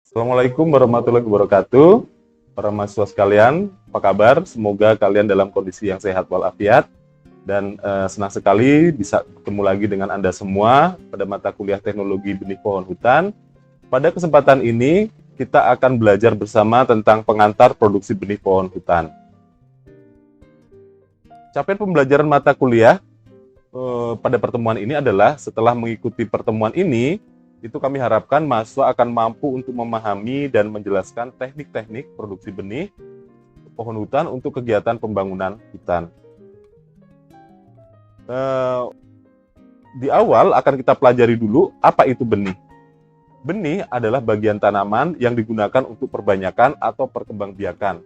Assalamualaikum warahmatullahi wabarakatuh. Para mahasiswa sekalian, apa kabar? Semoga kalian dalam kondisi yang sehat walafiat dan senang sekali bisa bertemu lagi dengan Anda semua pada mata kuliah Teknologi Benih Pohon Hutan. Pada kesempatan ini, kita akan belajar bersama tentang pengantar produksi benih pohon hutan. Capaian pembelajaran mata kuliah pada pertemuan ini adalah setelah mengikuti pertemuan ini, itu kami harapkan mahasiswa akan mampu untuk memahami dan menjelaskan teknik-teknik produksi benih pohon hutan untuk kegiatan pembangunan hutan. Di awal akan kita pelajari dulu apa itu benih. Benih adalah bagian tanaman yang digunakan untuk perbanyakan atau perkembangbiakan.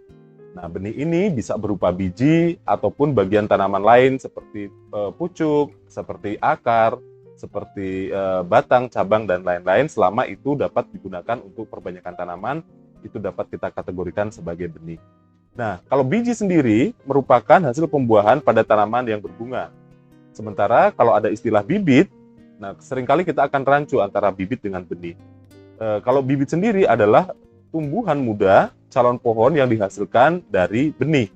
Nah, benih ini bisa berupa biji ataupun bagian tanaman lain seperti pucuk, seperti akar, seperti batang, cabang, dan lain-lain. Selama itu dapat digunakan untuk perbanyakan tanaman, itu dapat kita kategorikan sebagai benih. Nah, kalau biji sendiri merupakan hasil pembuahan pada tanaman yang berbunga. Sementara kalau ada istilah bibit, nah seringkali kita akan rancu antara bibit dengan benih. Kalau bibit sendiri adalah tumbuhan muda calon pohon yang dihasilkan dari benih.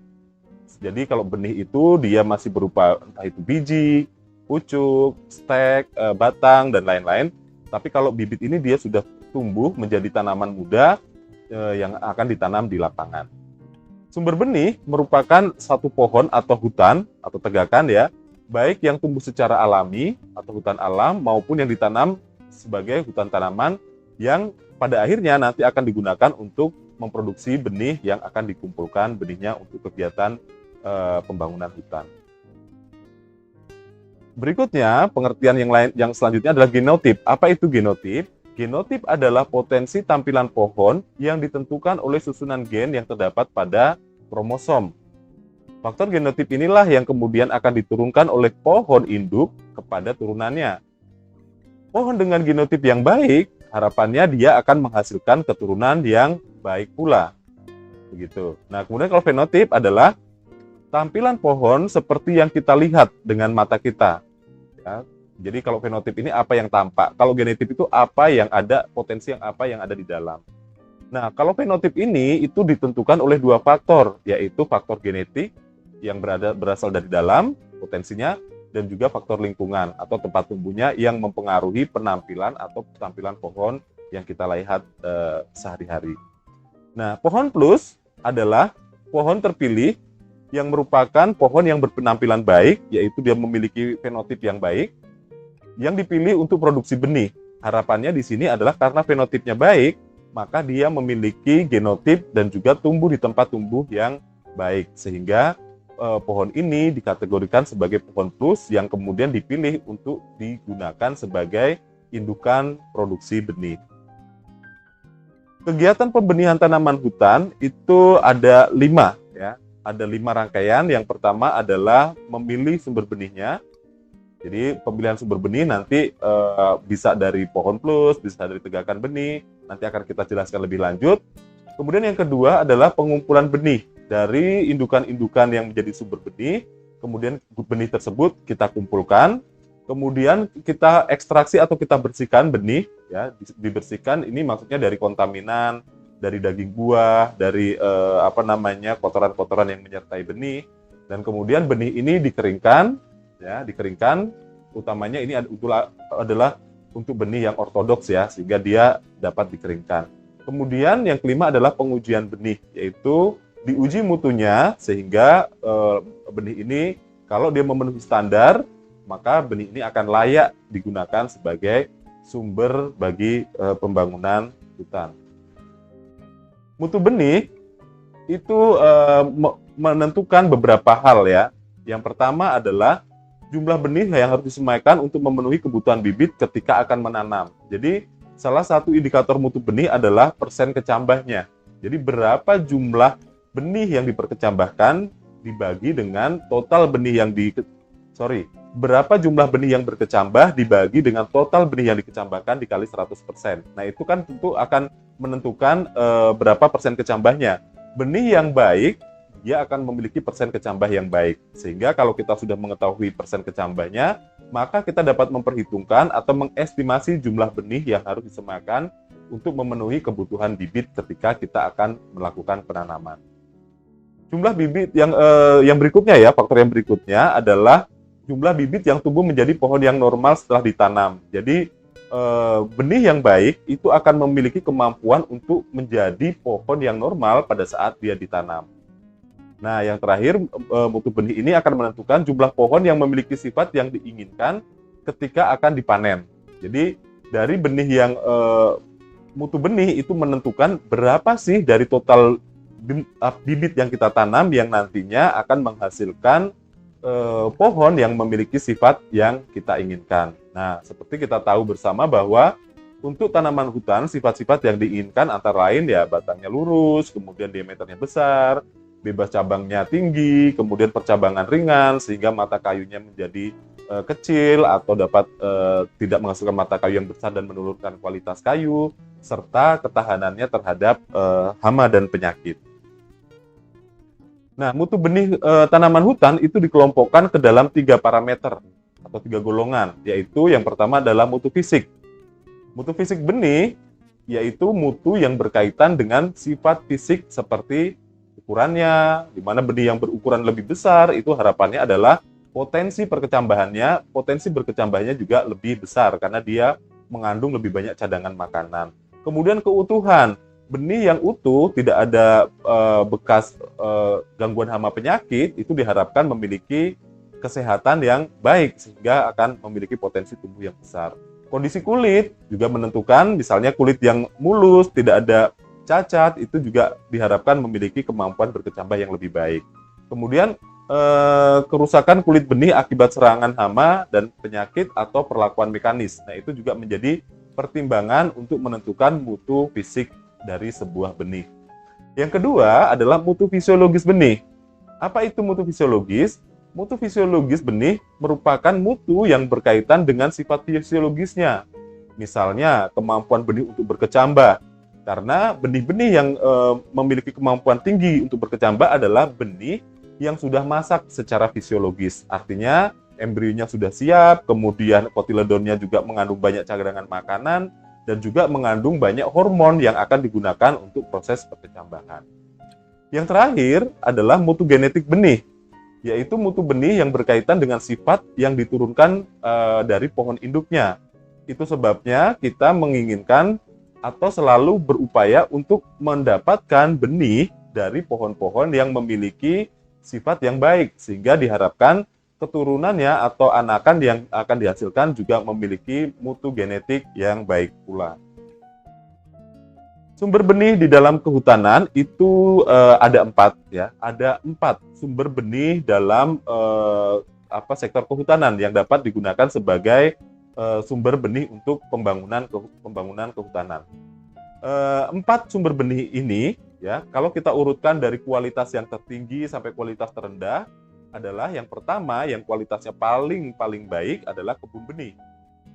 Jadi kalau benih itu dia masih berupa entah itu biji, pucuk, stek, batang, dan lain-lain. Tapi kalau bibit ini dia sudah tumbuh menjadi tanaman muda yang akan ditanam di lapangan. Sumber benih merupakan satu pohon atau hutan atau tegakan ya, baik yang tumbuh secara alami atau hutan alam maupun yang ditanam sebagai hutan tanaman yang pada akhirnya nanti akan digunakan untuk memproduksi benih yang akan dikumpulkan benihnya untuk kegiatan pembangunan hutan. Berikutnya, pengertian yang selanjutnya adalah genotip. Apa itu genotip? Genotip adalah potensi tampilan pohon yang ditentukan oleh susunan gen yang terdapat pada kromosom. Faktor genotip inilah yang kemudian akan diturunkan oleh pohon induk kepada turunannya. Pohon dengan genotip yang baik, harapannya dia akan menghasilkan keturunan yang baik pula. Begitu. Nah, kemudian kalau fenotip adalah tampilan pohon seperti yang kita lihat dengan mata kita. Ya. Jadi kalau fenotip ini apa yang tampak, kalau genotip itu apa yang ada, potensi yang apa yang ada di dalam. Nah, kalau fenotip ini itu ditentukan oleh dua faktor, yaitu faktor genetik yang berasal dari dalam potensinya, dan juga faktor lingkungan atau tempat tumbuhnya yang mempengaruhi penampilan atau tampilan pohon yang kita lihat sehari-hari. Nah, pohon plus adalah pohon terpilih yang merupakan pohon yang berpenampilan baik, yaitu dia memiliki fenotip yang baik, yang dipilih untuk produksi benih. Harapannya di sini adalah karena fenotipnya baik, maka dia memiliki genotip dan juga tumbuh di tempat tumbuh yang baik, sehingga pohon ini dikategorikan sebagai pohon plus yang kemudian dipilih untuk digunakan sebagai indukan produksi benih. Kegiatan pembenihan tanaman hutan itu ada 5 ya. Ada 5 rangkaian. Yang pertama adalah memilih sumber benihnya. Jadi pemilihan sumber benih nanti bisa dari pohon plus, bisa dari tegakan benih. Nanti akan kita jelaskan lebih lanjut. Kemudian yang kedua adalah pengumpulan benih dari indukan-indukan yang menjadi sumber benih. Kemudian benih tersebut kita kumpulkan. Kemudian kita ekstraksi atau kita bersihkan benih. Ya, dibersihkan ini maksudnya dari kontaminan, dari daging buah, dari kotoran-kotoran yang menyertai benih, dan kemudian benih ini dikeringkan, ya, dikeringkan. Utamanya ini adalah untuk benih yang ortodoks ya, sehingga dia dapat dikeringkan. Kemudian yang kelima adalah pengujian benih, yaitu diuji mutunya sehingga benih ini kalau dia memenuhi standar, maka benih ini akan layak digunakan sebagai sumber bagi pembangunan hutan. Mutu benih itu menentukan beberapa hal ya. Yang pertama adalah jumlah benih yang harus disemaikan untuk memenuhi kebutuhan bibit ketika akan menanam. Jadi salah satu indikator mutu benih adalah persen kecambahnya. Jadi berapa jumlah benih yang diperkecambahkan dibagi dengan total benih yang berapa jumlah benih yang berkecambah dibagi dengan total benih yang dikecambahkan dikali 100%. Nah, itu kan tentu akan menentukan berapa persen kecambahnya. Benih yang baik, dia akan memiliki persen kecambah yang baik. Sehingga kalau kita sudah mengetahui persen kecambahnya, maka kita dapat memperhitungkan atau mengestimasi jumlah benih yang harus disemaikan untuk memenuhi kebutuhan bibit ketika kita akan melakukan penanaman. Jumlah bibit yang berikutnya ya, faktor yang berikutnya adalah jumlah bibit yang tumbuh menjadi pohon yang normal setelah ditanam. Jadi benih yang baik itu akan memiliki kemampuan untuk menjadi pohon yang normal pada saat dia ditanam. Nah, yang terakhir, mutu benih ini akan menentukan jumlah pohon yang memiliki sifat yang diinginkan ketika akan dipanen. Jadi, dari benih yang mutu benih itu menentukan berapa sih dari total bibit yang kita tanam yang nantinya akan menghasilkan pohon yang memiliki sifat yang kita inginkan. Nah, seperti kita tahu bersama bahwa untuk tanaman hutan, sifat-sifat yang diinginkan antara lain ya batangnya lurus, kemudian diameternya besar, bebas cabangnya tinggi, kemudian percabangan ringan sehingga mata kayunya menjadi kecil atau dapat tidak menghasilkan mata kayu yang besar dan menurunkan kualitas kayu, serta ketahanannya terhadap hama dan penyakit. Nah, mutu benih tanaman hutan itu dikelompokkan ke dalam 3 parameter atau 3 golongan, yaitu yang pertama adalah mutu fisik. Mutu fisik benih yaitu mutu yang berkaitan dengan sifat fisik seperti ukurannya, di mana benih yang berukuran lebih besar itu harapannya adalah potensi berkecambahannya juga lebih besar karena dia mengandung lebih banyak cadangan makanan. Kemudian keutuhan, benih yang utuh tidak ada bekas gangguan hama penyakit itu diharapkan memiliki kesehatan yang baik sehingga akan memiliki potensi tumbuh yang besar. Kondisi kulit juga menentukan, misalnya kulit yang mulus, tidak ada cacat, itu juga diharapkan memiliki kemampuan berkecambah yang lebih baik. Kemudian kerusakan kulit benih akibat serangan hama dan penyakit atau perlakuan mekanis. Nah, itu juga menjadi pertimbangan untuk menentukan mutu fisik dari sebuah benih. Yang kedua adalah mutu fisiologis benih. Apa itu mutu fisiologis? Mutu fisiologis benih merupakan mutu yang berkaitan dengan sifat fisiologisnya. Misalnya, kemampuan benih untuk berkecambah. Karena benih-benih yang memiliki kemampuan tinggi untuk berkecambah adalah benih yang sudah masak secara fisiologis. Artinya, embrionya sudah siap, kemudian kotiledonnya juga mengandung banyak cadangan makanan, dan juga mengandung banyak hormon yang akan digunakan untuk proses perkecambahan. Yang terakhir adalah mutu genetik benih, yaitu mutu benih yang berkaitan dengan sifat yang diturunkan dari pohon induknya. Itu sebabnya kita menginginkan atau selalu berupaya untuk mendapatkan benih dari pohon-pohon yang memiliki sifat yang baik, sehingga diharapkan keturunannya atau anakan yang akan dihasilkan juga memiliki mutu genetik yang baik pula. Sumber benih di dalam kehutanan itu ada 4 ya, ada 4 sumber benih dalam sektor kehutanan yang dapat digunakan sebagai sumber benih untuk pembangunan kehutanan. 4 sumber benih ini ya, kalau kita urutkan dari kualitas yang tertinggi sampai kualitas terendah adalah yang pertama yang kualitasnya paling baik adalah kebun benih.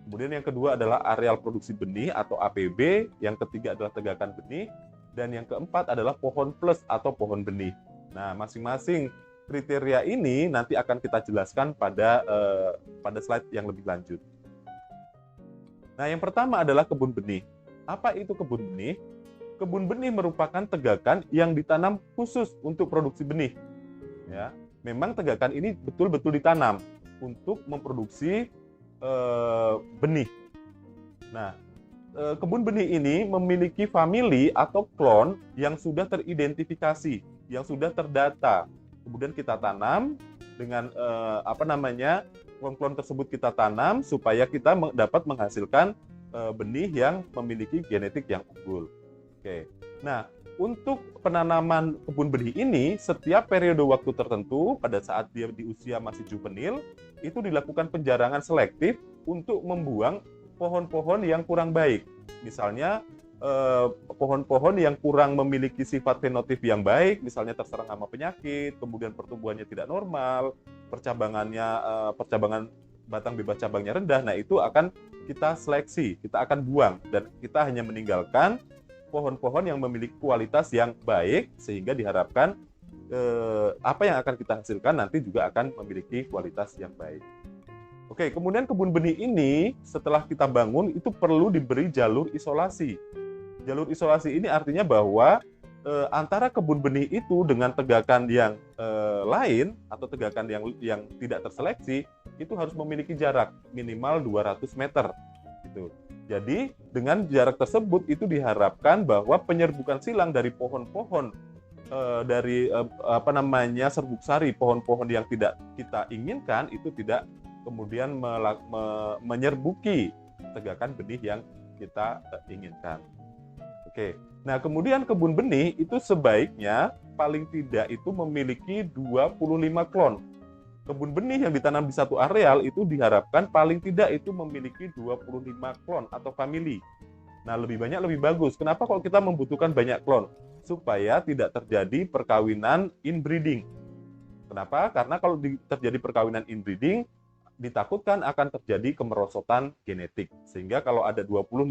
Kemudian yang kedua adalah areal produksi benih atau APB, yang ketiga adalah tegakan benih, dan yang keempat adalah pohon plus atau pohon benih. Nah, masing-masing kriteria ini nanti akan kita jelaskan pada slide yang lebih lanjut. Nah, yang pertama adalah kebun benih. Apa itu kebun benih? Kebun benih merupakan tegakan yang ditanam khusus untuk produksi benih. Ya, memang tegakan ini betul-betul ditanam untuk memproduksi benih. Nah, kebun benih ini memiliki famili atau klon yang sudah teridentifikasi, yang sudah terdata. Kemudian kita tanam dengan klon-klon tersebut kita tanam supaya kita dapat menghasilkan benih yang memiliki genetik yang unggul. Oke. Nah, untuk penanaman kebun benih ini, setiap periode waktu tertentu pada saat dia di usia masih juvenil, itu dilakukan penjarangan selektif untuk membuang pohon-pohon yang kurang baik. Misalnya, pohon-pohon yang kurang memiliki sifat fenotip yang baik, misalnya terserang hama penyakit, kemudian pertumbuhannya tidak normal, percabangan batang bebas cabangnya rendah, nah itu akan kita seleksi, kita akan buang, dan kita hanya meninggalkan pohon-pohon yang memiliki kualitas yang baik, sehingga diharapkan apa yang akan kita hasilkan nanti juga akan memiliki kualitas yang baik. Oke, kemudian kebun benih ini setelah kita bangun itu perlu diberi jalur isolasi. Jalur isolasi ini artinya bahwa antara kebun benih itu dengan tegakan yang lain atau tegakan yang tidak terseleksi itu harus memiliki jarak minimal 200 meter gitu. Jadi dengan jarak tersebut itu diharapkan bahwa penyerbukan silang dari pohon-pohon dari apa namanya serbuk sari, pohon-pohon yang tidak kita inginkan itu tidak kemudian menyerbuki tegakan benih yang kita inginkan. Oke. Nah, kemudian kebun benih itu sebaiknya paling tidak itu memiliki 25 klon. Kebun benih yang ditanam di satu areal itu diharapkan paling tidak itu memiliki 25 klon atau famili. Nah, lebih banyak lebih bagus. Kenapa kalau kita membutuhkan banyak klon? Supaya tidak terjadi perkawinan inbreeding. Kenapa? Karena kalau terjadi perkawinan inbreeding, ditakutkan akan terjadi kemerosotan genetik. Sehingga kalau ada 25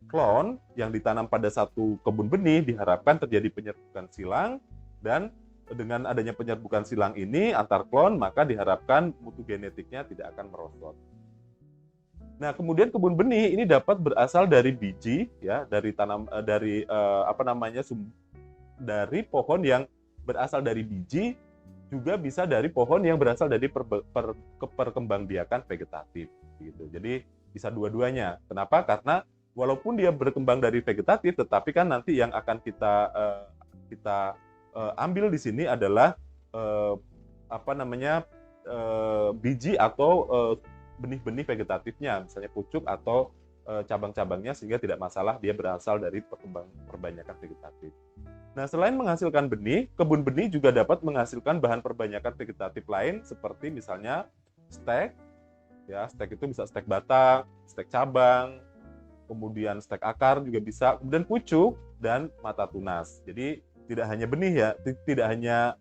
klon yang ditanam pada satu kebun benih, diharapkan terjadi penyerbukan silang, dan dengan adanya penyerbukan silang ini antar klon, maka diharapkan mutu genetiknya tidak akan merosot. Nah, kemudian kebun benih ini dapat berasal dari biji, ya, dari dari pohon yang berasal dari biji, juga bisa dari pohon yang berasal dari perkembangbiakan vegetatif, gitu. Jadi bisa dua-duanya. Kenapa? Karena walaupun dia berkembang dari vegetatif, tetapi kan nanti yang akan kita ambil di sini adalah biji atau benih-benih vegetatifnya, misalnya pucuk atau cabang-cabangnya, sehingga tidak masalah dia berasal dari perbanyakan vegetatif. Nah, selain menghasilkan benih, kebun benih juga dapat menghasilkan bahan perbanyakan vegetatif lain seperti misalnya stek, ya, stek itu bisa stek batang, stek cabang, kemudian stek akar juga bisa, kemudian pucuk dan mata tunas. Jadi tidak hanya benih ya, tidak hanya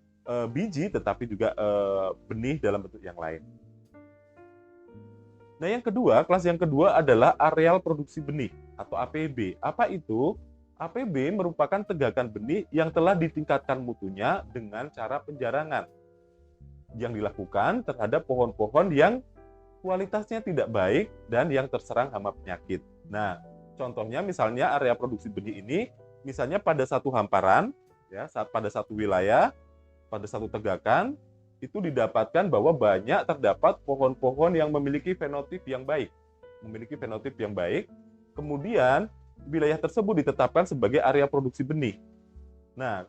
biji, tetapi juga benih dalam bentuk yang lain. Nah, kelas yang kedua adalah areal produksi benih atau APB. Apa itu? APB merupakan tegakan benih yang telah ditingkatkan mutunya dengan cara penjarangan yang dilakukan terhadap pohon-pohon yang kualitasnya tidak baik dan yang terserang hama penyakit. Nah, contohnya misalnya area produksi benih ini, misalnya pada satu hamparan, ya, pada satu wilayah, pada satu tegakan, itu didapatkan bahwa banyak terdapat pohon-pohon yang memiliki fenotip yang baik. Kemudian, wilayah tersebut ditetapkan sebagai area produksi benih. Nah,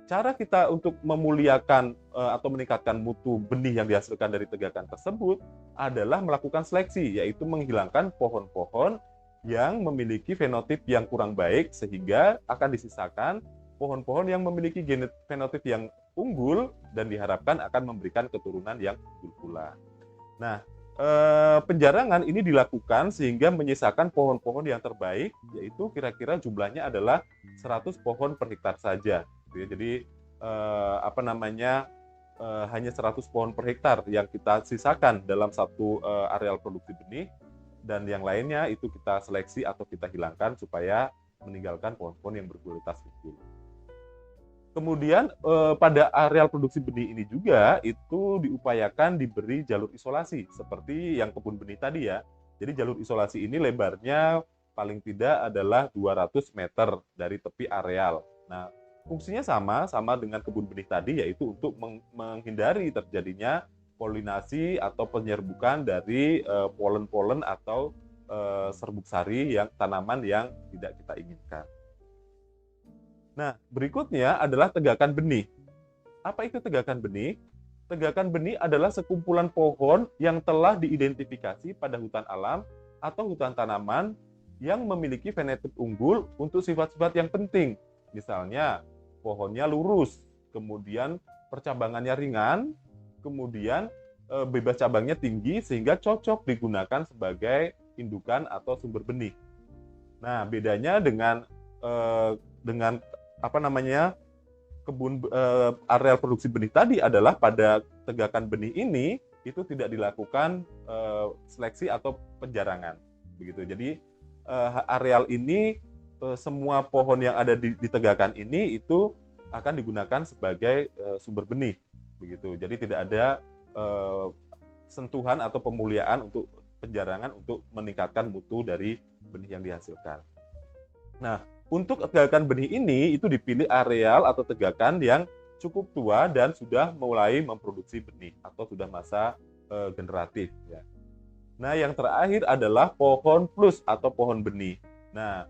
cara kita untuk memuliakan atau meningkatkan mutu benih yang dihasilkan dari tegakan tersebut adalah melakukan seleksi, yaitu menghilangkan pohon-pohon yang memiliki fenotip yang kurang baik, sehingga akan disisakan pohon-pohon yang memiliki fenotip yang unggul dan diharapkan akan memberikan keturunan yang unggul pula. Nah, penjarangan ini dilakukan sehingga menyisakan pohon-pohon yang terbaik, yaitu kira-kira jumlahnya adalah 100 pohon per hektar saja. Jadi hanya 100 pohon per hektar yang kita sisakan dalam satu areal produksi benih, dan yang lainnya itu kita seleksi atau kita hilangkan supaya meninggalkan pohon-pohon yang berkualitas unggul. Kemudian pada areal produksi benih ini juga itu diupayakan diberi jalur isolasi seperti yang kebun benih tadi ya. Jadi jalur isolasi ini lebarnya paling tidak adalah 200 meter dari tepi areal. Nah, fungsinya sama dengan kebun benih tadi, yaitu untuk menghindari terjadinya polinasi atau penyerbukan dari polen-polen atau serbuk sari yang tanaman yang tidak kita inginkan. Nah, berikutnya adalah tegakan benih. Apa itu tegakan benih? Tegakan benih adalah sekumpulan pohon yang telah diidentifikasi pada hutan alam atau hutan tanaman yang memiliki fenotip unggul untuk sifat-sifat yang penting. Misalnya, pohonnya lurus, kemudian percabangannya ringan, kemudian bebas cabangnya tinggi sehingga cocok digunakan sebagai indukan atau sumber benih. Nah, bedanya dengan areal produksi benih tadi adalah pada tegakan benih ini itu tidak dilakukan seleksi atau penjarangan, begitu. Jadi areal ini semua pohon yang ada di tegakan ini itu akan digunakan sebagai sumber benih, begitu. Jadi tidak ada sentuhan atau pemuliaan untuk penjarangan untuk meningkatkan mutu dari benih yang dihasilkan. Nah, untuk tegakan benih ini itu dipilih areal atau tegakan yang cukup tua dan sudah mulai memproduksi benih atau sudah masa generatif ya. Nah, yang terakhir adalah pohon plus atau pohon benih. Nah,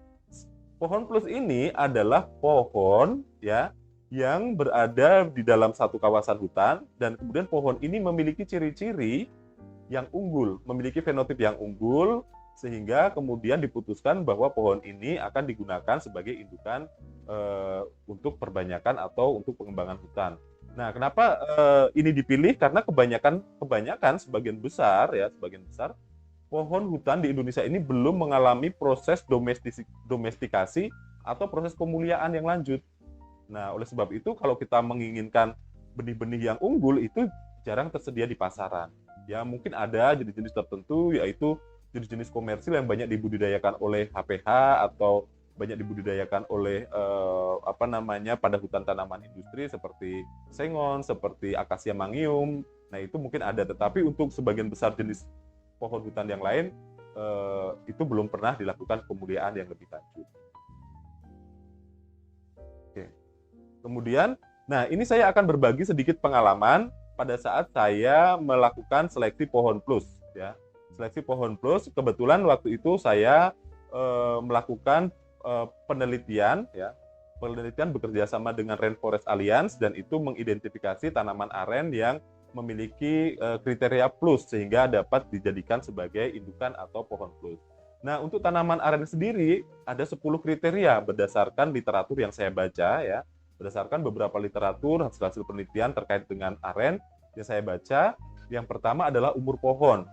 pohon plus ini adalah pohon ya yang berada di dalam satu kawasan hutan dan kemudian pohon ini memiliki ciri-ciri yang unggul, memiliki fenotip yang unggul sehingga kemudian diputuskan bahwa pohon ini akan digunakan sebagai indukan untuk perbanyakan atau untuk pengembangan hutan. Nah, kenapa ini dipilih? Karena kebanyakan sebagian besar pohon hutan di Indonesia ini belum mengalami proses domestikasi atau proses pemuliaan yang lanjut. Nah, oleh sebab itu kalau kita menginginkan benih-benih yang unggul itu jarang tersedia di pasaran. Ya, mungkin ada jenis-jenis tertentu yaitu jenis-jenis komersil yang banyak dibudidayakan oleh HPH atau banyak dibudidayakan oleh pada hutan tanaman industri seperti sengon, seperti akasia mangium. Nah, itu mungkin ada, tetapi untuk sebagian besar jenis pohon hutan yang lain itu belum pernah dilakukan pemuliaan yang lebih lanjut. Oke. Kemudian, nah ini saya akan berbagi sedikit pengalaman pada saat saya melakukan seleksi pohon plus ya. Seleksi pohon plus, kebetulan waktu itu saya melakukan penelitian ya. Penelitian bekerja sama dengan Rainforest Alliance dan itu mengidentifikasi tanaman aren yang memiliki kriteria plus sehingga dapat dijadikan sebagai indukan atau pohon plus. Nah, untuk tanaman aren sendiri ada 10 kriteria berdasarkan literatur yang saya baca ya. Berdasarkan beberapa literatur hasil-hasil penelitian terkait dengan aren yang saya baca, yang pertama adalah umur pohon.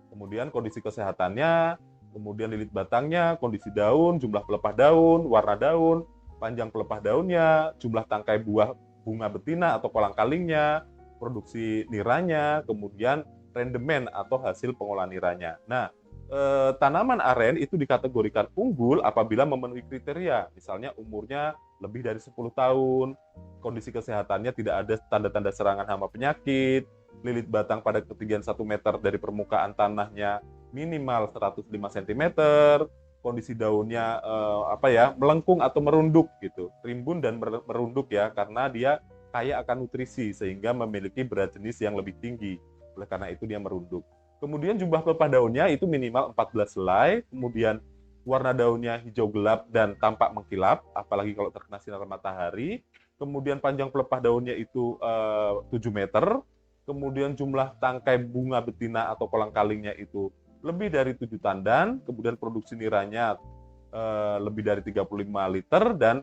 Kemudian kondisi kesehatannya, kemudian lilit batangnya, kondisi daun, jumlah pelepah daun, warna daun, panjang pelepah daunnya, jumlah tangkai buah bunga betina atau kolang-kalingnya, produksi niranya, kemudian rendemen atau hasil pengolahan niranya. Nah, tanaman aren itu dikategorikan unggul apabila memenuhi kriteria, misalnya umurnya lebih dari 10 tahun, kondisi kesehatannya tidak ada tanda-tanda serangan hama penyakit, lilit batang pada ketinggian 1 meter dari permukaan tanahnya minimal 105 cm, kondisi daunnya melengkung atau merunduk gitu, rimbun dan merunduk ya, karena dia kaya akan nutrisi sehingga memiliki berat jenis yang lebih tinggi. Oleh karena itu dia merunduk. Kemudian jumlah pelepah daunnya itu minimal 14 helai, kemudian warna daunnya hijau gelap dan tampak mengkilap, apalagi kalau terkena sinar matahari. Kemudian panjang pelepah daunnya itu 7 meter, kemudian jumlah tangkai bunga betina atau kolang-kalingnya itu lebih dari 7 tandan, kemudian produksi niranya lebih dari 35 liter, dan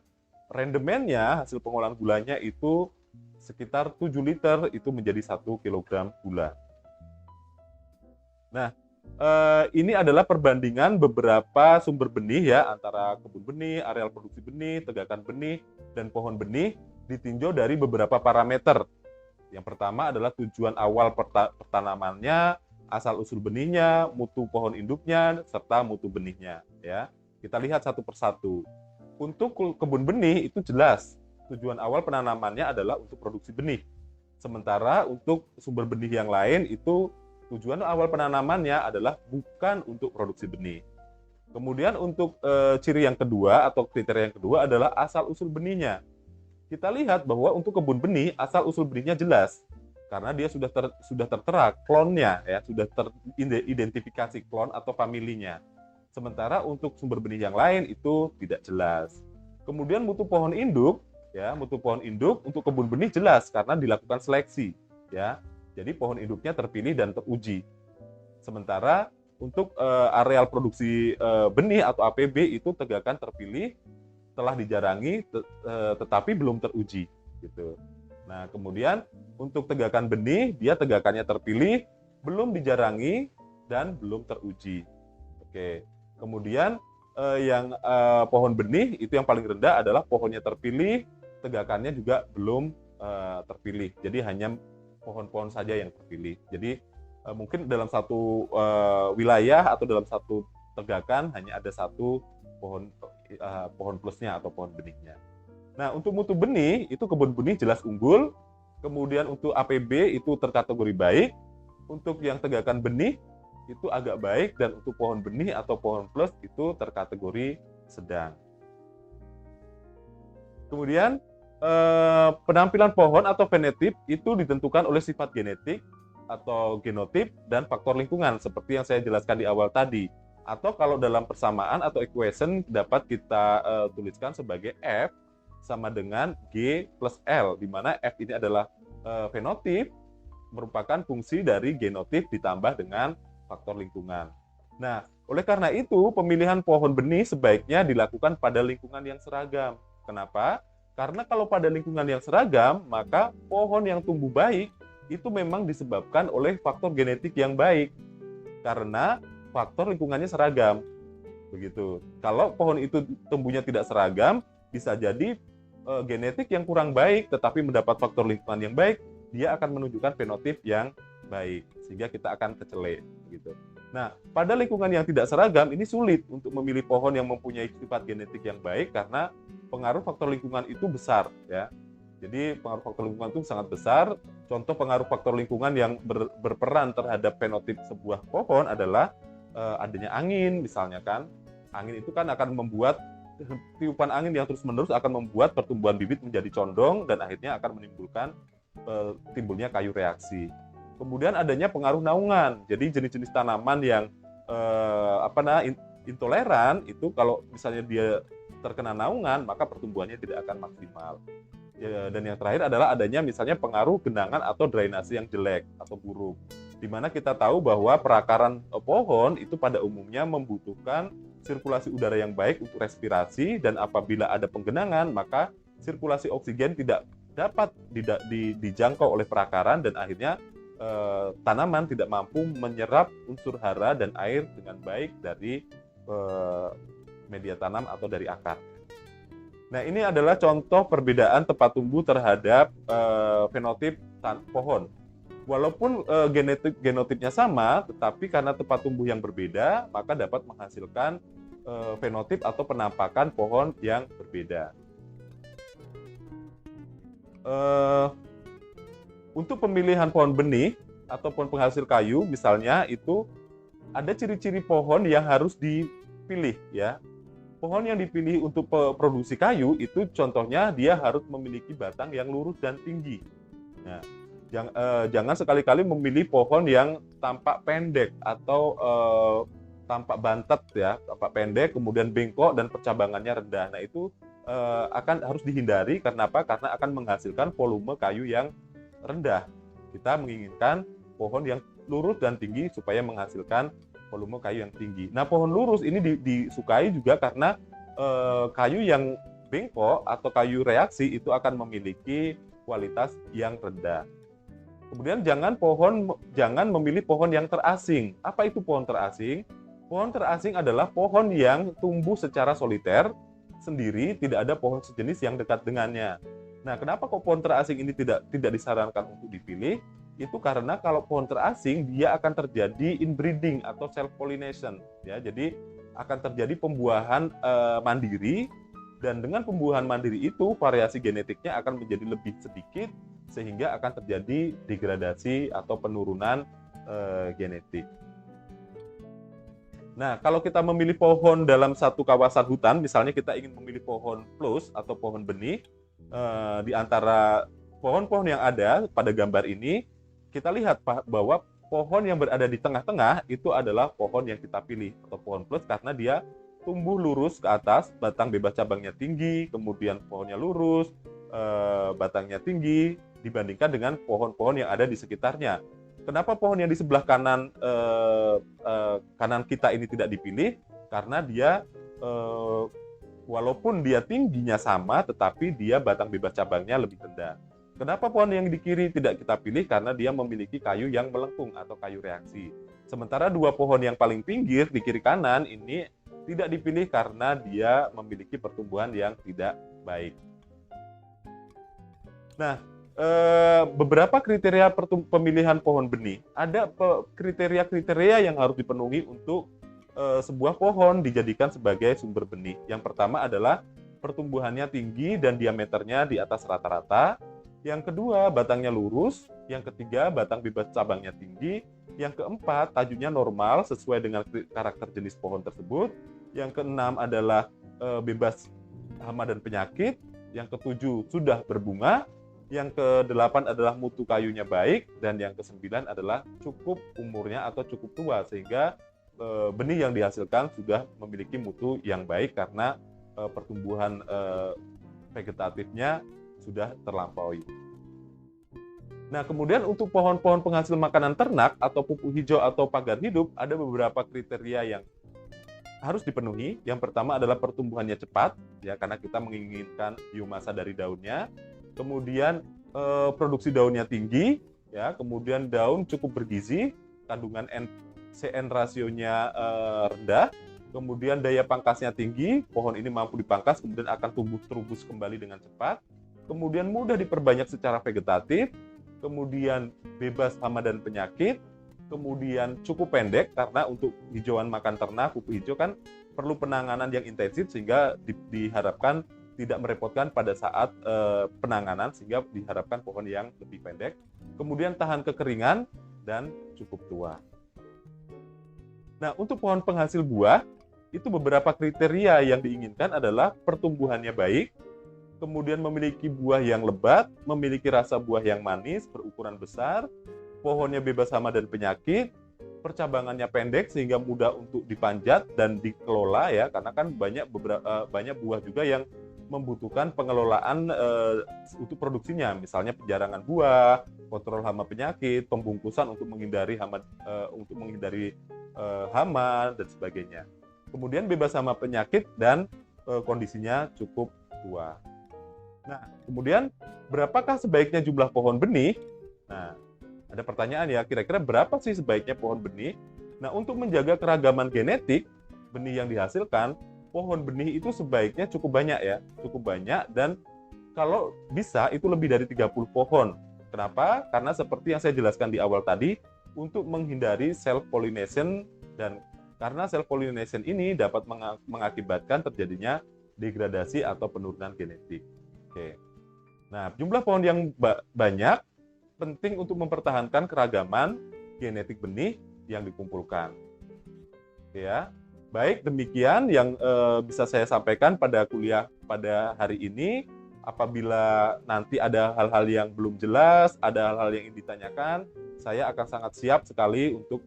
rendemennya, hasil pengolahan gulanya itu sekitar 7 liter itu menjadi 1 kg gula. Nah, ini adalah perbandingan beberapa sumber benih ya, antara kebun benih, areal produksi benih, tegakan benih, dan pohon benih ditinjau dari beberapa parameter. Yang pertama adalah tujuan awal pertanamannya, asal-usul benihnya, mutu pohon induknya, serta mutu benihnya. Ya, kita lihat satu persatu. Untuk kebun benih itu jelas, tujuan awal penanamannya adalah untuk produksi benih. Sementara untuk sumber benih yang lain itu tujuan awal penanamannya adalah bukan untuk produksi benih. Kemudian untuk ciri yang kedua atau kriteria yang kedua adalah asal-usul benihnya. Kita lihat bahwa untuk kebun benih asal-usul benihnya jelas karena dia sudah tertera klonnya ya, sudah teridentifikasi klon atau familinya. Sementara untuk sumber benih yang lain itu tidak jelas. Kemudian mutu pohon induk, ya, mutu pohon induk untuk kebun benih jelas karena dilakukan seleksi, ya. Jadi pohon induknya terpilih dan teruji. Sementara untuk areal produksi benih atau APB itu tegakan terpilih, telah dijarangi, tetapi belum teruji, gitu. Nah, kemudian untuk tegakan benih, dia tegakannya terpilih, belum dijarangi dan belum teruji. Oke. Kemudian yang pohon benih itu yang paling rendah adalah pohonnya terpilih, tegakannya juga belum terpilih. Jadi hanya pohon-pohon saja yang terpilih. Jadi mungkin dalam satu wilayah atau dalam satu tegakan hanya ada satu pohon plusnya atau pohon benihnya. Nah, untuk mutu benih itu kebun benih jelas unggul. Kemudian untuk APB itu terkategori baik. Untuk yang tegakan benih itu agak baik, dan untuk pohon benih atau pohon plus itu terkategori sedang. Kemudian penampilan pohon atau fenotip itu ditentukan oleh sifat genetik atau genotip dan faktor lingkungan seperti yang saya jelaskan di awal tadi. Atau kalau dalam persamaan atau equation dapat kita tuliskan sebagai F sama dengan G plus L, di mana F ini adalah fenotip merupakan fungsi dari genotip ditambah dengan faktor lingkungan. Nah, oleh karena itu pemilihan pohon benih sebaiknya dilakukan pada lingkungan yang seragam. Kenapa? Karena kalau pada lingkungan yang seragam, maka pohon yang tumbuh baik itu memang disebabkan oleh faktor genetik yang baik. Karena faktor lingkungannya seragam. Begitu. Kalau pohon itu tumbuhnya tidak seragam, bisa jadi genetik yang kurang baik tetapi mendapat faktor lingkungan yang baik, dia akan menunjukkan fenotip yang baik. Sehingga kita akan kecele gitu. Nah, pada lingkungan yang tidak seragam ini sulit untuk memilih pohon yang mempunyai sifat genetik yang baik karena pengaruh faktor lingkungan itu besar ya. Jadi pengaruh faktor lingkungan itu sangat besar. Contoh pengaruh faktor lingkungan yang berperan terhadap fenotip sebuah pohon adalah adanya angin misalnya kan. Angin itu kan akan membuat tiupan angin yang terus-menerus akan membuat pertumbuhan bibit menjadi condong dan akhirnya akan menimbulkan timbulnya kayu reaksi. Kemudian adanya pengaruh naungan. Jadi jenis-jenis tanaman yang intoleran itu kalau misalnya dia terkena naungan maka pertumbuhannya tidak akan maksimal. Dan yang terakhir adalah adanya misalnya pengaruh genangan atau drainase yang jelek atau buruk. Di mana kita tahu bahwa perakaran pohon itu pada umumnya membutuhkan sirkulasi udara yang baik untuk respirasi dan apabila ada penggenangan maka sirkulasi oksigen tidak dapat dijangkau oleh perakaran dan akhirnya tanaman tidak mampu menyerap unsur hara dan air dengan baik dari media tanam atau dari akar. Nah, ini adalah contoh perbedaan tempat tumbuh terhadap fenotip pohon. Walaupun genotipnya sama, tetapi karena tempat tumbuh yang berbeda, maka dapat menghasilkan fenotip atau penampakan pohon yang berbeda. Untuk pemilihan pohon benih ataupun penghasil kayu, misalnya itu ada ciri-ciri pohon yang harus dipilih ya. Pohon yang dipilih untuk produksi kayu itu contohnya dia harus memiliki batang yang lurus dan tinggi. Nah, jangan sekali-kali memilih pohon yang tampak pendek atau tampak bantet ya, tampak pendek, kemudian bengkok dan percabangannya rendah. Nah itu harus dihindari karena apa? Karena akan menghasilkan volume kayu yang rendah. Kita menginginkan pohon yang lurus dan tinggi supaya menghasilkan volume kayu yang tinggi. Nah, pohon lurus ini disukai juga karena kayu yang bengkok atau kayu reaksi itu akan memiliki kualitas yang rendah. Kemudian jangan memilih pohon yang terasing. Apa itu pohon terasing? Pohon terasing adalah pohon yang tumbuh secara soliter, sendiri, tidak ada pohon sejenis yang dekat dengannya. Nah, kenapa kok pohon terasing ini tidak disarankan untuk dipilih? Itu karena kalau pohon terasing dia akan terjadi inbreeding atau self pollination ya. Jadi akan terjadi pembuahan mandiri dan dengan pembuahan mandiri itu variasi genetiknya akan menjadi lebih sedikit sehingga akan terjadi degradasi atau penurunan genetik. Nah, kalau kita memilih pohon dalam satu kawasan hutan, misalnya kita ingin memilih pohon plus atau pohon benih di antara pohon-pohon yang ada pada gambar ini, kita lihat bahwa pohon yang berada di tengah-tengah itu adalah pohon yang kita pilih atau pohon plus karena dia tumbuh lurus ke atas, batang bebas cabangnya tinggi, kemudian pohonnya lurus, batangnya tinggi dibandingkan dengan pohon-pohon yang ada di sekitarnya. Kenapa pohon yang di sebelah kanan kanan kita ini tidak dipilih? Karena dia walaupun dia tingginya sama, tetapi dia batang bebas cabangnya lebih rendah. Kenapa pohon yang di kiri tidak kita pilih? Karena dia memiliki kayu yang melengkung atau kayu reaksi. Sementara dua pohon yang paling pinggir di kiri kanan ini tidak dipilih karena dia memiliki pertumbuhan yang tidak baik. Nah, beberapa kriteria pemilihan pohon benih. Ada kriteria-kriteria yang harus dipenuhi untuk sebuah pohon dijadikan sebagai sumber benih. Yang pertama adalah pertumbuhannya tinggi dan diameternya di atas rata-rata. Yang kedua, batangnya lurus. Yang ketiga, batang bebas cabangnya tinggi. Yang keempat, tajuknya normal sesuai dengan karakter jenis pohon tersebut. Yang keenam adalah bebas hama dan penyakit. Yang ketujuh sudah berbunga. Yang kedelapan adalah mutu kayunya baik, dan yang kesembilan adalah cukup umurnya atau cukup tua sehingga benih yang dihasilkan sudah memiliki mutu yang baik karena pertumbuhan vegetatifnya sudah terlampaui. Nah, kemudian untuk pohon-pohon penghasil makanan ternak atau pupuk hijau atau pagar hidup ada beberapa kriteria yang harus dipenuhi. Yang pertama adalah pertumbuhannya cepat, ya karena kita menginginkan biomasa dari daunnya. Kemudian produksi daunnya tinggi, ya. Kemudian daun cukup bergizi, kandungan CN rasionya rendah. Kemudian daya pangkasnya tinggi, pohon ini mampu dipangkas, kemudian akan tumbuh terubus kembali dengan cepat. Kemudian mudah diperbanyak secara vegetatif. Kemudian bebas hama dan penyakit. Kemudian cukup pendek karena untuk hijauan makan ternak, pupuk hijau kan perlu penanganan yang intensif sehingga diharapkan tidak merepotkan pada saat penanganan sehingga diharapkan pohon yang lebih pendek. Kemudian tahan kekeringan dan cukup tua. Nah, untuk pohon penghasil buah itu beberapa kriteria yang diinginkan adalah pertumbuhannya baik, kemudian memiliki buah yang lebat, memiliki rasa buah yang manis, berukuran besar, pohonnya bebas hama dan penyakit, percabangannya pendek sehingga mudah untuk dipanjat dan dikelola ya, karena kan banyak buah juga yang membutuhkan pengelolaan untuk produksinya, misalnya penjarangan buah, kontrol hama penyakit, pembungkusan untuk menghindari hama dan sebagainya. Kemudian bebas hama penyakit dan kondisinya cukup tua. Nah, kemudian berapakah sebaiknya jumlah pohon benih? Nah, ada pertanyaan ya, kira-kira berapa sih sebaiknya pohon benih? Nah, untuk menjaga keragaman genetik benih yang dihasilkan, pohon benih itu sebaiknya cukup banyak ya, cukup banyak, dan kalau bisa itu lebih dari 30 pohon. Kenapa? Karena seperti yang saya jelaskan di awal tadi, untuk menghindari self-pollination, dan karena self-pollination ini dapat mengakibatkan terjadinya degradasi atau penurunan genetik. Oke. Nah, jumlah pohon yang banyak penting untuk mempertahankan keragaman genetik benih yang dikumpulkan. Oke ya. Baik, demikian yang bisa saya sampaikan pada kuliah pada hari ini. Apabila nanti ada hal-hal yang belum jelas, ada hal-hal yang ingin ditanyakan, saya akan sangat siap sekali untuk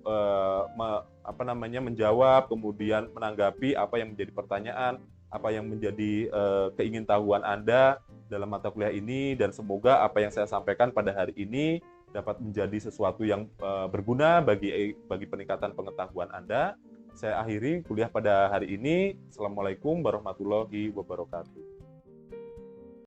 menjawab, kemudian menanggapi apa yang menjadi pertanyaan, apa yang menjadi keingintahuan Anda dalam mata kuliah ini, dan semoga apa yang saya sampaikan pada hari ini dapat menjadi sesuatu yang berguna bagi peningkatan pengetahuan Anda. Saya akhiri kuliah pada hari ini. Assalamualaikum warahmatullahi wabarakatuh.